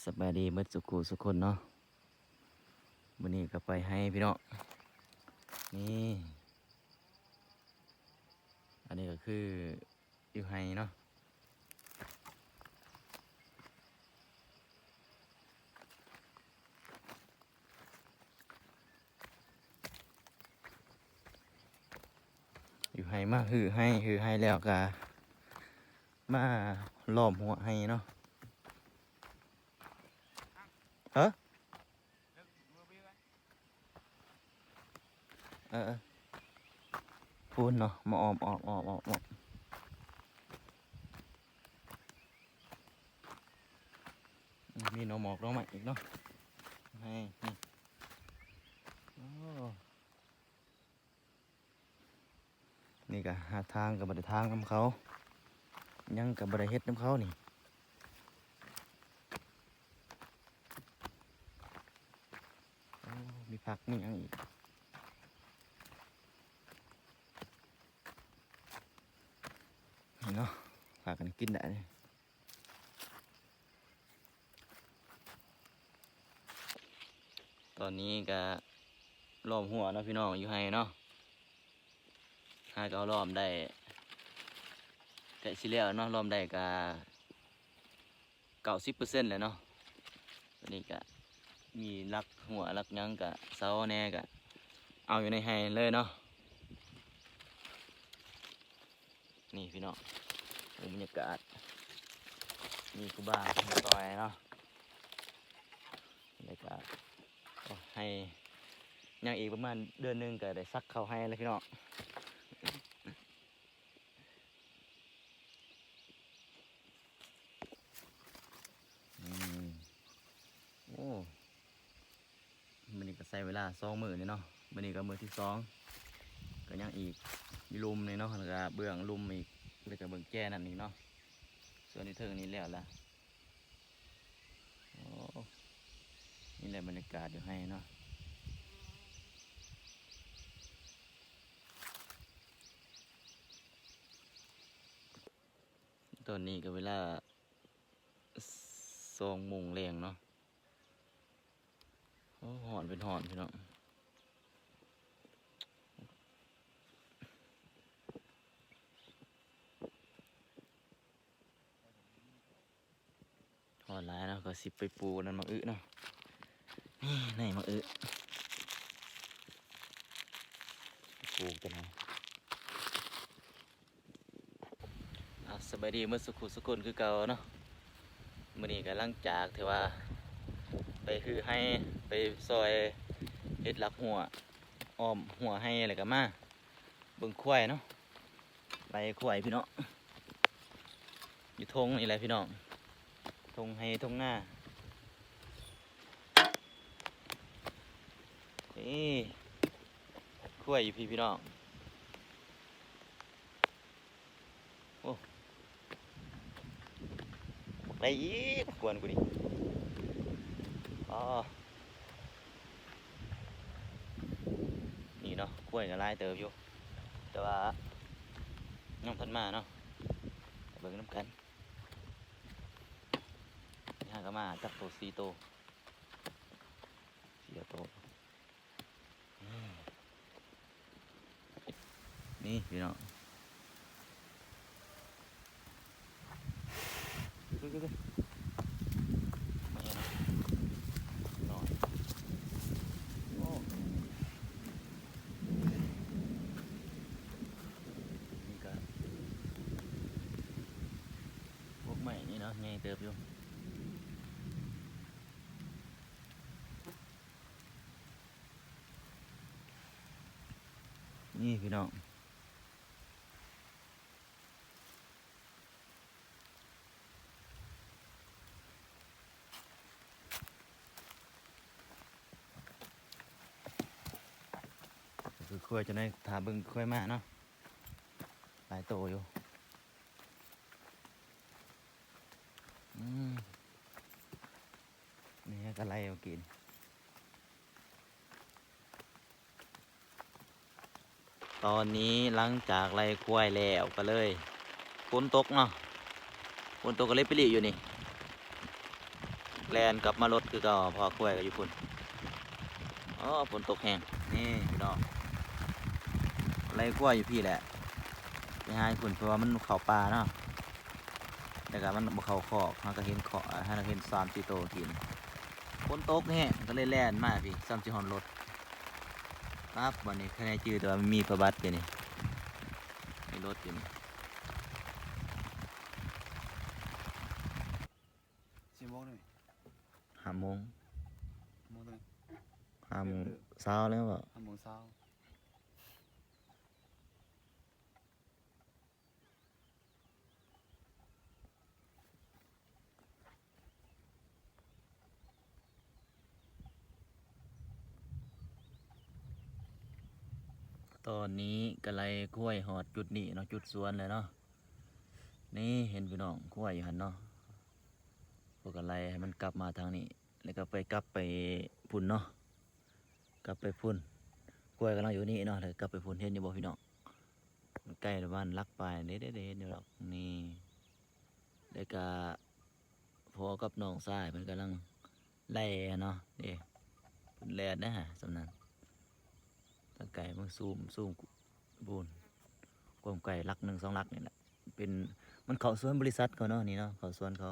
สบายดีเมื่อสุขุสุขคนเนาะวันนี้ก็ไปให้พี่น้องนี่อันนี้ก็คืออยู่ให้เนาะอยู่ให้มาฮือให้แล้วก็มาล้อมหัวให้เนาะเฮ้อพูนเนาะมาออมมีหน่อหมอกหน่อใหม่อีกเนาะให้นี่โอ้นี่ก็หาทางกับบันทางน้ำเขายังกับบันไดเฮ็ดน้ำเขานี่โอ้มีผักมีหยังอีกนี่เนาะฝากกันกินได้เลยตอนนี้ก็ล้อมหัวเนาะพี่น้องอยู่ให้เนาะหาก็เอาล้อมได้แกะสิแล้วเนาะล้อมได้ก็90%เลยเนาะตอนนี้ก็มีรักหัวรักหยังก็เสาแน่ก็เอาอยู่ในให้เลยเนาะนี่พี่น้องบรรยากาศมีกูบ้าซอยเนาะบรรยากาศให้ยังอีกประมาณเดือนหนึงก็ได้ซักเข้าให้แล้วพี่น้องโอ้มันนี่ก็ใส่เวลา2 มื้อนี่เนาะมันนี่ก็มื้อที่2ก็ยังอีกมีลุมนี่เนาะแล้วก็เบื้องลุมอีกแล้วก็เบื้องแก่นั่นนี่เนาะส่วนที่เทิงนี่แล้วล่ะโอ้นี่แหละบรรยากาศอยู่ให้เนาะตอนนี้ก็เวลา2 โมงแรงเนาะโอ้หอนเป็นหอนพี่น้องหอนหลายเนาะก็สิไปปูนั่นมาอึเนาะนี่ไหนมาอึปูกันนะสบายดีเมื่อสุขุนคือเก่าเนาะมื้อนี้ก็หลังจากที่ว่าไปคือให้ไปซอยเฮ็ดหลักหัวอ้อมหัวให้อะไรกันมาเบิ่งควายเนาะไปควายพี่น้องอยู่ทงนี่แหละพี่น้องทงให้ทงหน้านี่ควายอยู่พี่น้องโอ้ไปอีกกวนกูดิอ๋อนี่เนาะควายก็หลายเติบอยู่แต่ว่าน้องเพิ่นมาเนาะเบิ่งน้ำกันนี่ฮะก็มาจับตัว4 ตัว4 ตัวนี่พี่น้องพวกใหม่นี่เนาะไงเติบอยู่นี่พี่น้องคือคุยจะได้ถาเบิ่งคุยมาเนาะหลายโตอยู่นี่ก็ไล่เอากินตอนนี้หลังจากไล่ควายแล้วก็เลยฝนตกเนาะฝนตกก็เลยไปรีอยู่นี่ แลนกลับมารถคือเก่าพอกล้วยก็อยู่พุ่นอ๋อฝนตกแห้งนี่พี่น้องไรกล้วยอยู่พี่แหละไปหาให้พุ่นเพราะว่ามันเข้าป่าเนาะแต่ก็มันบ่เข้าคอกมันก็เห็นขอให้เราเห็น3-4โตวกินฝนตกแห้งก็เลยแล่นมาพี่ซ้ำสิฮอนรถปั๊บวันนี้คะแนนจืดแต่ว่ามันมีประบัติอยู่นี่มีรถอยู่นี่ 4 โมงเลย5 โมงโมงเลย 5 โมงเช้าแล้วบ่ 5 โมงเช้าตอนนี้ก็ไล่กล้วยหอดจุดนี้เนาะจุดสวนเลยเนาะนี่เห็นพี่น้องกล้วยอยู่หันเนาะพวกก็ไล่ให้มันกลับมาทางนี้แล้วก็กลับไปพุ่นเนาะกลับไปพุ่นกล้วยกำลังอยู่นี่เนาะเลยกลับไปพุ่นเห็นอยู่บ่พี่น้องมันใกล้บ้านลักปลายเด้เห็นอยู่หรอกนี่แล้วก็พ่อกับน้องชายเพิ่นกำลังไล่เนาะเด้เพิ่นแล่นนะฮะสำนั้นตั้งไก่มันซูมบูนความไก่ลัก1-2 ลักนี่แหละเป็นมันเขาสวนบริษัทเขาเนาะนี่เนาะเขาสวนเขา